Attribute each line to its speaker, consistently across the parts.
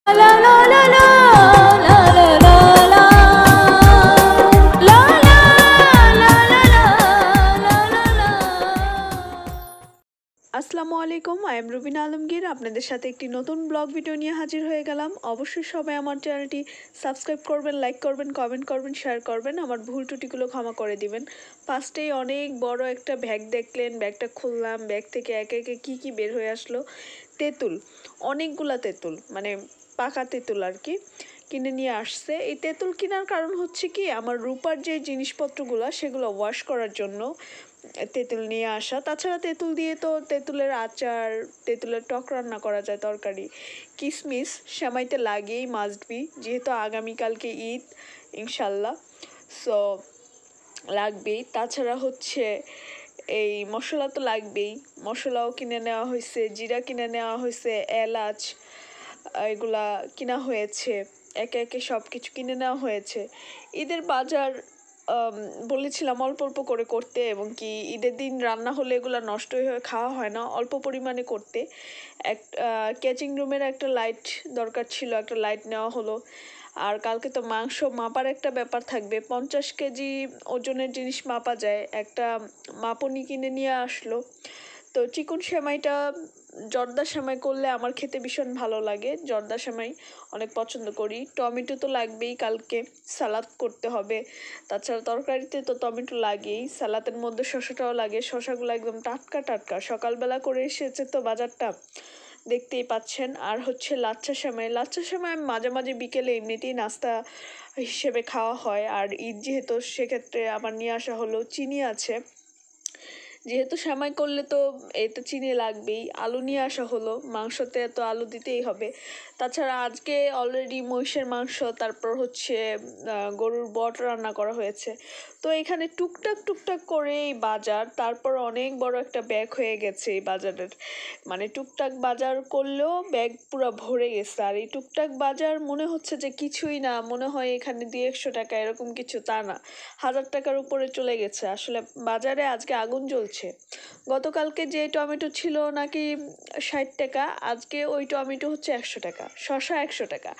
Speaker 1: La la la la la la la la la la la la la. আসসালামু আলাইকুম, I am Rubina Alamgir. আপনাদের সাথে একটি নতুন ব্লগ ভিডিও নিয়ে হাজির হয়ে গেলাম। অবশ্যই সবাই আমার চ্যানেলটি সাবস্ক্রাইব করবেন, লাইক করবেন, কমেন্ট করবেন, শেয়ার করবেন। আমার ভুল ত্রুটিগুলো ক্ষমা করে দিবেন। ফার্স্টেই অনেক বড় একটা ব্যাগ দেখলেন, ব্যাগটা খুললাম, ব্যাগ থেকে একে একে কী কী বের হয়ে আসলো। তেঁতুল, অনেকগুলা তেঁতুল, মানে পাকা তেঁতুল আর কি কিনে নিয়ে আসছে। এই তেঁতুল কেনার কারণ হচ্ছে কি, আমার রূপার যে জিনিসপত্রগুলো সেগুলো ওয়াশ করার জন্য তেঁতুল নিয়ে আসা। তাছাড়া তেঁতুল দিয়ে তো তেঁতুলের আচার, তেঁতুলের টক রান্না করা যায়, তরকারি, কিশমিশ সেমাইতে লাগেই, মাস্ট বি, যেহেতু আগামীকালকে ঈদ ইনশাল্লাহ, সো লাগবেই। তাছাড়া হচ্ছে এই মশলা তো লাগবেই, মশলাও কিনে নেওয়া হয়েছে, জিরা কিনে নেওয়া হয়েছে, এলাচ, এগুলা কিনা হয়েছে, একে একে সব কিছু কিনে নেওয়া হয়েছে। ঈদের বাজার বলেছিলাম অল্প অল্প করে করতে, এবং কি ঈদের দিন রান্না হলে এগুলো নষ্ট হয়ে খাওয়া হয় না, অল্প পরিমাণে করতে। এক ক্যাচিং রুমের একটা লাইট দরকার ছিল, একটা লাইট নেওয়া হলো। আর কালকে তো মাংস মাপার একটা ব্যাপার থাকবে, 50 কেজি ওজনের জিনিস মাপা যায়, একটা মাপনি কিনে নিয়ে আসলো। তো চিকন সেমাইটা জর্দা সেমাই করলে আমার খেতে ভীষণ ভালো লাগে, জর্দা সেমাই অনেক পছন্দ করি। টমেটো তো লাগবেই, কালকে সালাদ করতে হবে। তাছাড়া তরকারিতে তো টমেটো লাগেই, সালাদের মধ্যে শসাটাও লাগে, শসাগুলো একদম টাটকা টাটকা, সকালবেলা করে এসেছে তো বাজারটা, দেখতেই পাচ্ছেন। আর হচ্ছে লাচ্ছা সেমাই, লাচ্ছা সেমাই মাঝে মাঝে বিকেলে এমনিতেই নাস্তা হিসেবে খাওয়া হয়, আর ঈদ যেহেতু সেক্ষেত্রে আমার নিয়ে আসা হলো। চিনি আছে, যেহেতু সেমাই করলে তো এতে চিনি লাগবেই। আলু নিয়ে আসা হলো, মাংসতে তো আলু দিতেই হবে। তাছাড়া আজকে অলরেডি মহিষের মাংস, তারপর হচ্ছে গরুর বট রান্না করা হয়েছে। তো এখানে টুকটাক টুকটাক করে এই বাজার, তারপর অনেক বড় একটা ব্যাগ হয়ে গেছে এই বাজারের, মানে টুকটাক বাজার করলেও ব্যাগ পুরো ভরে গেছে। আর এই টুকটাক বাজার মনে হচ্ছে যে কিছুই না, মনে হয় এখানে 200-100 টাকা, এরকম কিছু তা না, 1000 টাকার উপরে চলে গেছে। আসলে বাজারে আজকে আগুন জ্বলছে। গতকালকে যে টমেটো ছিল নাকি 60 টাকা, আজকে ওই টমেটো হচ্ছে 100 টাকা, শসা 100 টাকা।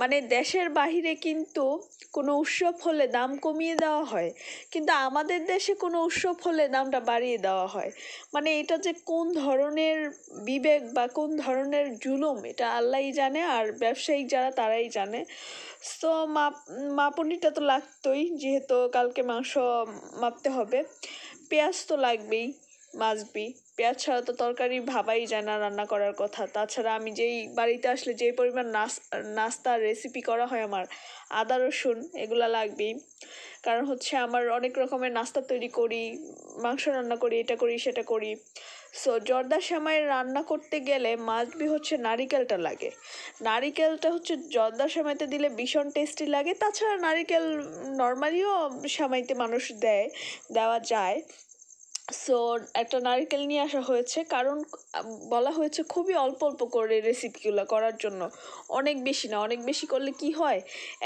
Speaker 1: মানে দেশের বাহিরে কিন্তু কোনো উৎসব হলে দাম কমিয়ে দেওয়া হয়, কিন্তু আমাদের দেশে কোনো উৎসব হলে দামটা বাড়িয়ে দেওয়া হয়। মানে এটা যে কোন ধরনের বিবেক বা কোন ধরনের জুলুম, এটা আল্লাহই জানে, আর ব্যবসায়িক যারা তারাই জানে। তো মাপনিটা তো লাগতোই, যেহেতু কালকে মাংস মাপতে হবে। পেঁয়াজ তো লাগবেই, মাস্ট বি, পেঁয়াজ ছাড়া তো তরকারি ভাবাই যায় না রান্না করার কথা। তাছাড়া আমি যেই বাড়িতে আসলে যেই পরিমাণ নাস্তার রেসিপি করা হয় আমার, আদা রসুন এগুলা লাগবেই। কারণ হচ্ছে আমার অনেক রকমের নাস্তা তৈরি করি, মাংস রান্না করি, এটা করি সেটা করি। সো জর্দা সেমাই রান্না করতে গেলে মাস্ট বি হচ্ছে নারিকেলটা লাগে। নারিকেলটা হচ্ছে জর্দা সেমাইতে দিলে ভীষণ টেস্টি লাগে। তাছাড়া নারিকেল নর্মালিও সেমাইতে মানুষ দেওয়া যায়। সো একটা নারকেল নিয়ে আসা হয়েছে, কারণ বলা হয়েছে খুবই অল্প অল্প করে রেসিপিগুলো করার জন্য, অনেক বেশি না। অনেক বেশি করলে কি হয়,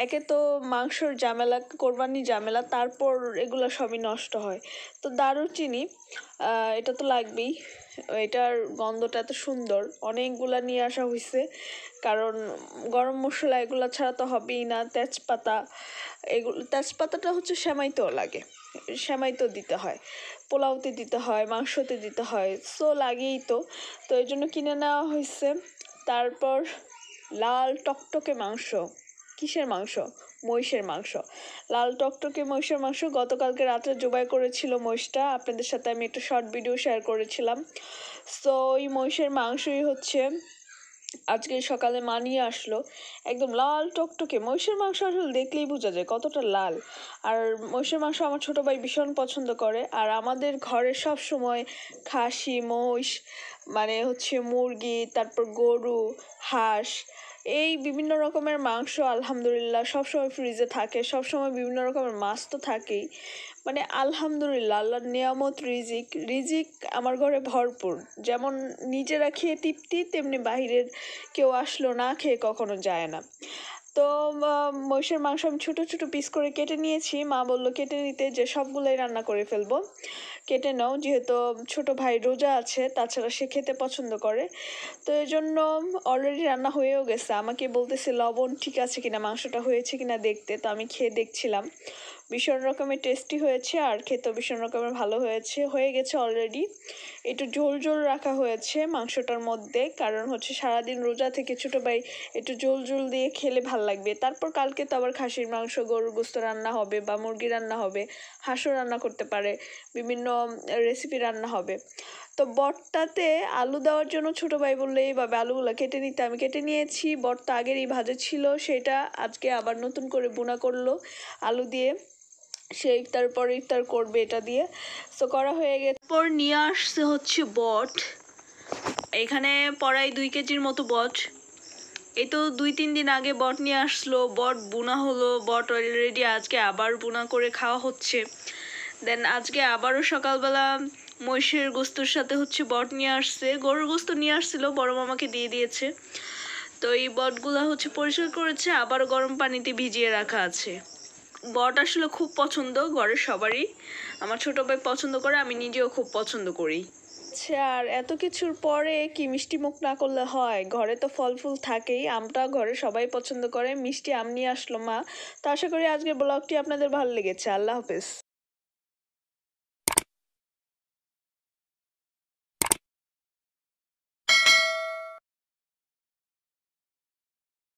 Speaker 1: একে তো মাংসর ঝামেলা, কোরবানি ঝামেলা, তারপর এগুলো সবই নষ্ট হয়। তো দারুচিনি, এটা তো লাগবেই, এটার গন্ধটা এত সুন্দর, অনেকগুলা নিয়ে আসা হয়েছে, কারণ গরম মশলা এগুলো ছাড়া তো হবেই না। তেজপাতা, এগুলো, তেজপাতাটা হচ্ছে সেমাইতেও লাগে, সেমাইতেও দিতে হয়, পোলাওতে দিতে হয়, মাংসতে দিতে হয়, সো লাগেই তো। তো এই জন্য কিনে নেওয়া হয়েছে। তারপর লাল টকটকে মাংস, কিসের মাংস? মহিষের মাংস। লাল টকটকে মহিষের মাংস গতকালকে রাত্রে জবাই করেছিল মহিষটা, আপনাদের সাথে আমি একটা শর্ট ভিডিও শেয়ার করেছিলাম। সো ওই মহিষের মাংসই হচ্ছে আজকে সকালে মা নিয়ে আসলো, একদম লাল টকটকে মহিষের মাংস, আসলে দেখলেই বোঝা যায় কতটা লাল। আর মহিষের মাংস আমার ছোটো ভাই ভীষণ পছন্দ করে, আর আমাদের ঘরে সব সময় খাসি, মহিষ, মানে হচ্ছে মুরগি, তারপর গরু, হাঁস, এই বিভিন্ন রকমের মাংস আলহামদুলিল্লাহ সবসময় ফ্রিজে থাকে, সবসময় বিভিন্ন রকমের মাছ তো থাকেই। মানে আলহামদুলিল্লাহ, আল্লাহর নিয়ামত, রিজিক, রিজিক আমার ঘরে ভরপুর। যেমন নিজেরা খেয়ে তৃপ্তি, তেমনি বাহিরের কেউ আসলো না খেয়ে কখনো যায় না। তো মহিষের মাংস আমি ছোটো ছোটো পিস করে কেটে নিয়েছি, মা বললো কেটে নিতে, যে সবগুলোই রান্না করে ফেলবো। কেটে নাও, যেহেতু ছোট ভাই রোজা আছে, তাছাড়া সে খেতে পছন্দ করে। তো এই জন্য অলরেডি রান্না হয়েও গেছে, আমাকে বলতেছে লবণ ঠিক আছে কিনা, মাংসটা হয়েছে কিনা দেখতে। তো আমি খেয়ে দেখছিলাম, ভীষণ রকমের টেস্টি হয়েছে আর খেতেও ভীষণ রকমের ভালো হয়েছে, হয়ে গেছে অলরেডি। একটু ঝোল ঝোল রাখা হয়েছে মাংসটার মধ্যে, কারণ হচ্ছে সারাদিন রোজা থেকে ছোটো ভাই একটু ঝোল ঝোল দিয়ে খেলে ভাল লাগবে। তারপর কালকে তো আবার খাসির মাংস, গরুর গোস্ত রান্না হবে বা মুরগি রান্না হবে, হাঁসও রান্না করতে পারে, বিভিন্ন রেসিপি রান্না হবে। তো বটটাতে আলু দেওয়ার জন্য ছোটো ভাই বললে এইভাবে আলুগুলো কেটে নিতে, আমি কেটে নিয়েছি। বটটা আগেরই ভাজা ছিল, সেটা আজকে আবার নতুন করে বোনা করলো আলু দিয়ে। সে ইফতার পরে ইফতার করবে এটা দিয়ে। তো করা হয়ে গেছে, পর নিয়ে আসছে হচ্ছে বট, এখানে প্রায় 2 কেজির মতো বট। এই তো 2-3 দিন আগে বট নিয়ে আসলো, বট বোনা হলো, বট অলরেডি আজকে আবার বোনা করে খাওয়া হচ্ছে। দেন আজকে আবারও সকালবেলা মহিষের গোস্তর সাথে হচ্ছে বট নিয়ে আসছে, গরুর গোস্ত নিয়ে আসছিল, বড় মামাকে দিয়ে দিয়েছে। তো এই বটগুলো হচ্ছে পরিষ্কার করেছে, আবার গরম পানিতে ভিজিয়ে রাখা আছে। বট আসলে খুব পছন্দ ঘরের সবারই, আমার ছোট ভাই পছন্দ করে, আমি নিজেও খুব পছন্দ করি। আচ্ছা, আর এত কিছুর পরে কি মিষ্টি মুখ না করলে হয়? ঘরে তো ফল ফুল থাকেই, আমটা ঘরে সবাই পছন্দ করে, মিষ্টি আম নিয়ে আসলো মা। তো আশা করি আজকের ব্লগটি আপনাদের ভালো লেগেছে। আল্লাহ হাফেজ।